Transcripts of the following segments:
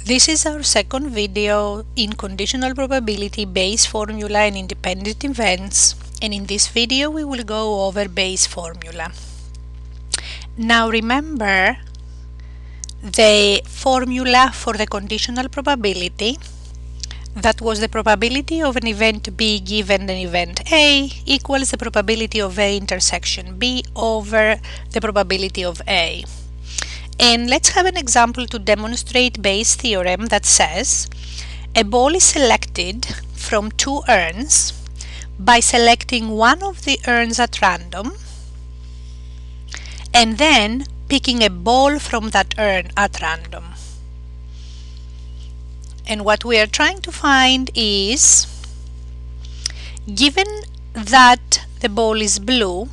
This is our second video in conditional probability, Bayes formula and independent events, and in this video we will go over Bayes formula. Now remember the formula for the conditional probability. That was the probability of an event B given an event A equals the probability of A intersection B over the probability of A. And let's have an example to demonstrate Bayes' theorem that says a ball is selected from two urns by selecting one of the urns at random and then picking a ball from that urn at random. And what we are trying to find is, given that the ball is blue,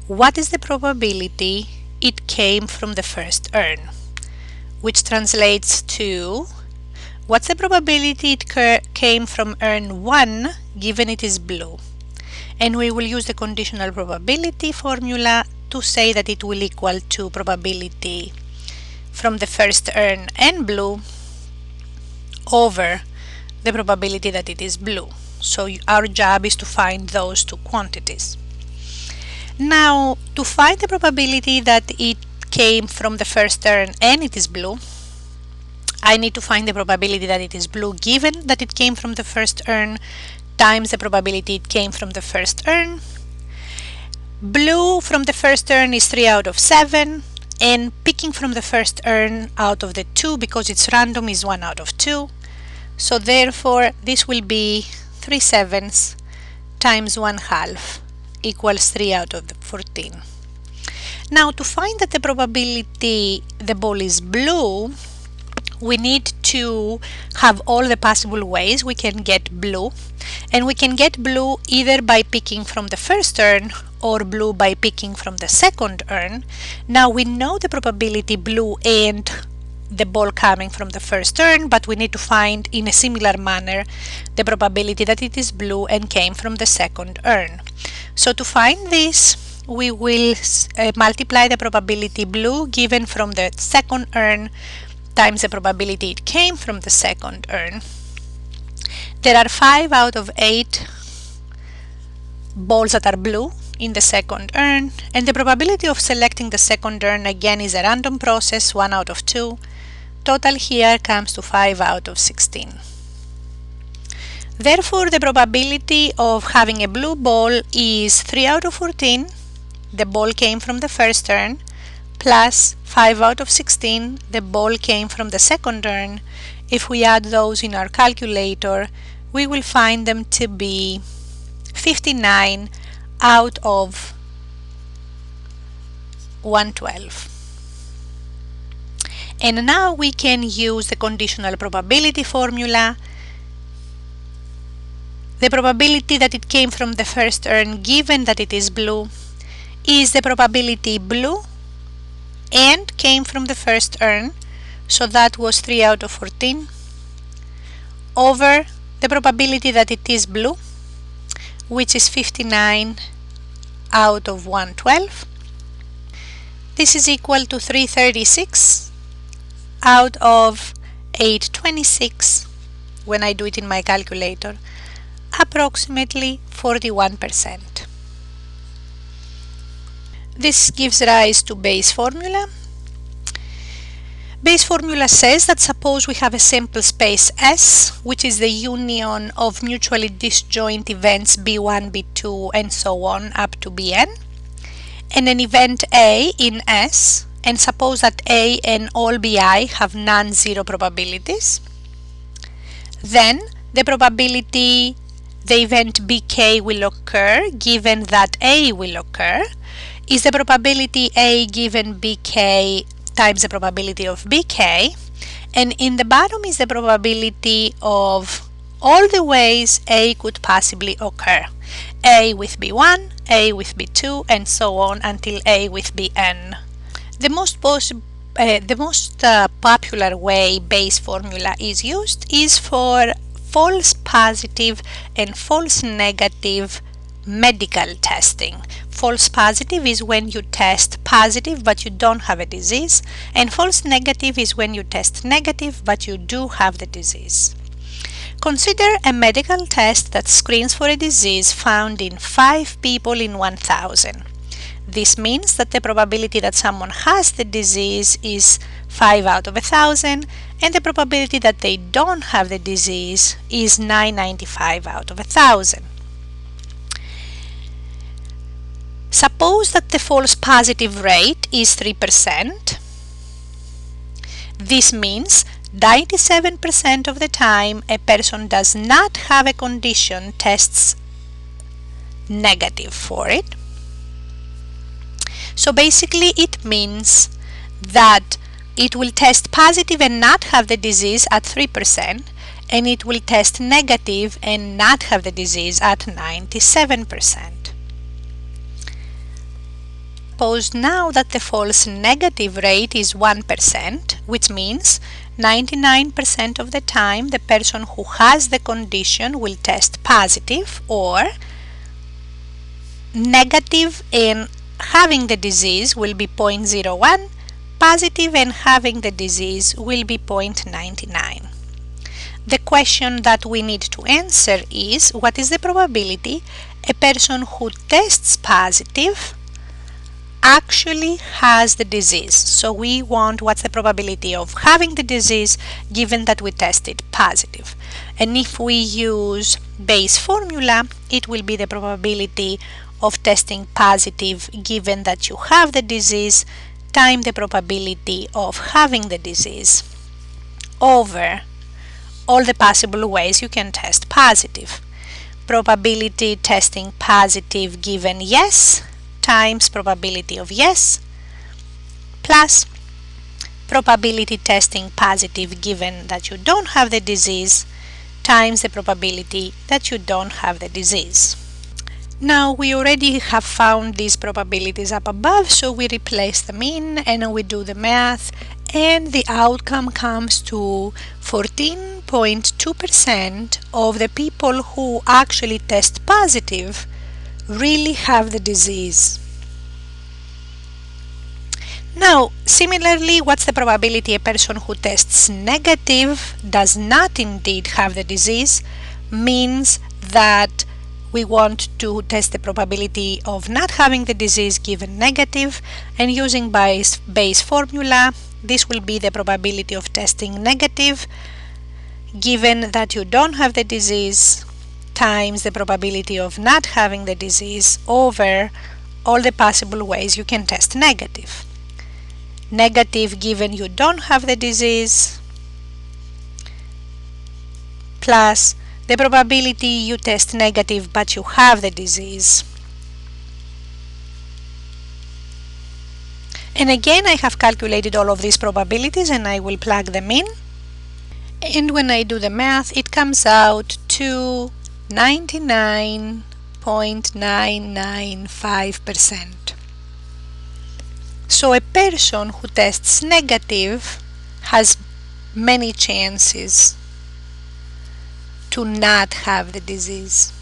what is the probability it came from the first urn, which translates to what's the probability it came from urn 1 given it is blue. And we will use the conditional probability formula to say that it will equal to probability from the first urn and blue over the probability that it is blue. So our job is to find those two quantities. Now, to find the probability that it came from the first urn and it is blue, I need to find the probability that it is blue given that it came from the first urn times the probability it came from the first urn. Blue from the first urn is 3 out of 7, and picking from the first urn out of the 2, because it's random, is 1 out of 2. So therefore this will be 3/7 times 1/2 equals 3 out of the 14. Now, to find that the probability the ball is blue, we need to have all the possible ways we can get blue, and we can get blue either by picking from the first urn or blue by picking from the second urn. Now we know the probability blue and the ball coming from the first urn, but we need to find in a similar manner the probability that it is blue and came from the second urn. So to find this, we will multiply the probability blue given from the second urn times the probability it came from the second urn. There are 5 out of 8 balls that are blue in the second urn, and the probability of selecting the second urn again is a random process, 1 out of 2. Total here comes to 5 out of 16. Therefore, the probability of having a blue ball is 3 out of 14, the ball came from the first urn, plus 5 out of 16, the ball came from the second urn. If we add those in our calculator, we will find them to be 59 out of 112. And now we can use the conditional probability formula. The probability that it came from the first urn given that it is blue is the probability blue and came from the first urn, so that was 3 out of 14, over the probability that it is blue, which is 59 out of 112. This is equal to 336 out of 826 when I do it in my calculator, approximately 41%. This gives rise to Bayes' formula. Bayes' formula says that suppose we have a sample space S, which is the union of mutually disjoint events B1, B2, and so on up to Bn, and an event A in S, and suppose that A and all Bi have non-zero probabilities, then the probability the event Bk will occur given that A will occur is the probability A given Bk times the probability of Bk, and in the bottom is the probability of all the ways A could possibly occur. A with B1, A with B2, and so on until A with Bn. The most popular way Bayes formula is used is for false positive and false negative medical testing. False positive is when you test positive but you don't have a disease, and false negative is when you test negative but you do have the disease. Consider a medical test that screens for a disease found in 5 people in 1,000. This means that the probability that someone has the disease is 5 out of 1,000, and the probability that they don't have the disease is 995 out of 1,000. Suppose that the false positive rate is 3%. This means 97% of the time a person does not have a condition tests negative for it. So basically it means that it will test positive and not have the disease at 3%, and it will test negative and not have the disease at 97%. Suppose now that the false negative rate is 1%, which means 99% of the time the person who has the condition will test positive, or negative and having the disease will be 0.01, positive and having the disease will be 0.99. The question that we need to answer is, what is the probability a person who tests positive actually has the disease? So we want what's the probability of having the disease given that we tested positive. And if we use Bayes formula, it will be the probability of testing positive given that you have the disease times the probability of having the disease over all the possible ways you can test positive. Probability testing positive given yes times probability of yes plus probability testing positive given that you don't have the disease times the probability that you don't have the disease. Now we already have found these probabilities up above, so we replace them in and we do the math, and the outcome comes to 14.2% of the people who actually test positive really have the disease. Now, similarly, what's the probability a person who tests negative does not indeed have the disease? Means that we want to test the probability of not having the disease given negative, and using Bayes formula, this will be the probability of testing negative given that you don't have the disease times the probability of not having the disease over all the possible ways you can test negative. Negative given you don't have the disease plus the probability you test negative but you have the disease. And again, I have calculated all of these probabilities and I will plug them in. And when I do the math, it comes out to 99.995%. So a person who tests negative has many chances to not have the disease.